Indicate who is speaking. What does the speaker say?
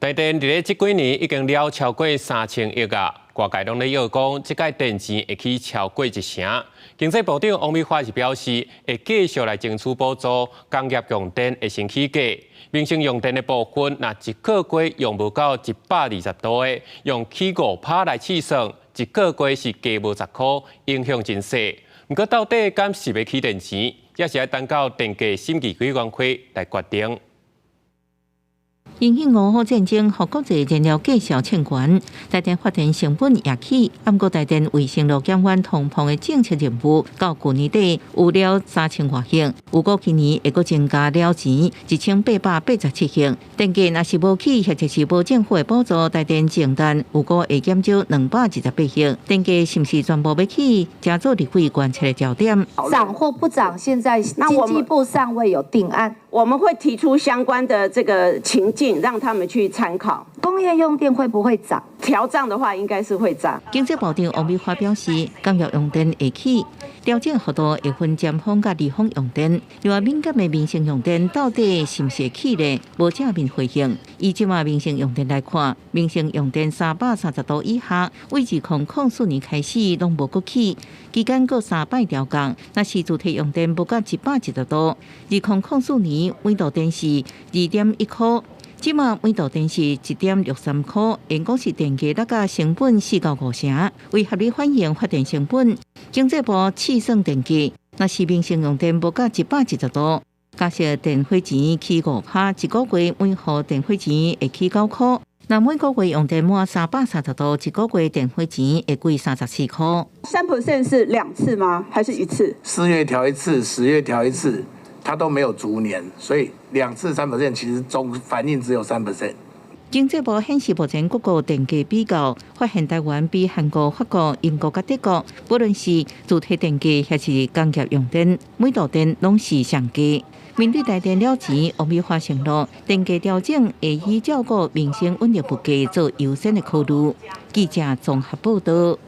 Speaker 1: 台电伫咧即几年已经了超过3000亿啊，外界拢咧要讲，即届电钱会去超过1成。经济部长王美花是表示，会继续来争取补助工业用电会先起价，民生用电的部分，若一个月用无到120度的，用起5%来计算，一个月是加无10块，影响真细。不过到底敢是要起电钱，也是要等到电价审议委员会来决定。
Speaker 2: 因应俄乌战争，和国际燃料价小欠悬，台电发电成本也起。不过台电为承诺减缓通膨的政策任务，到去年底有了3000多亿，有估今年会阁增加了钱1887亿。电价若是无起，或者是无政府的补助，台电净单有估会减少228亿。电价是不是全部要起，加做立会观测的焦点。
Speaker 3: 涨或不涨，现在经济部尚未有定案。
Speaker 4: 我们会提出相关的这个情境，让他们去参考。
Speaker 3: 工业用电会不会涨？
Speaker 4: 调涨的话，应该是会涨。
Speaker 2: 经济部长王美花表示，工业用电会起，调整幅度会分尖峰甲离峰用电。另外，敏感的民生用电到底是不是起呢？无正面回应。以即马民生用电来看，民生用电330度以下，为2004年开始拢无阁起，期间各3摆调降。若是主体用电无到110度，2004年每度电是2.1块。即马每度电是1.63块，因讲是电价那成本4到5成，为合理反映发电成本。经济部试算电价，若是民生用电无到110度，假设电费钱起5%，一个月每户电费钱会起9块。那每个月用电满330度，一个月电费钱会贵34块。
Speaker 4: 3% 是2次吗？还是1次
Speaker 5: ？4月调1次，10月调1次。它都没有逐年，所以2次3%其实总反应只有3%。
Speaker 2: 经济部显示，目前各国电价比较，发现台湾比韩国、法国、英国甲德国，不论是主体电价还是工业用电，每度电拢是上低。面对台电了钱，王美花承诺，电价调整会以照顾民生稳定物价做优先的考虑。记者综合报道。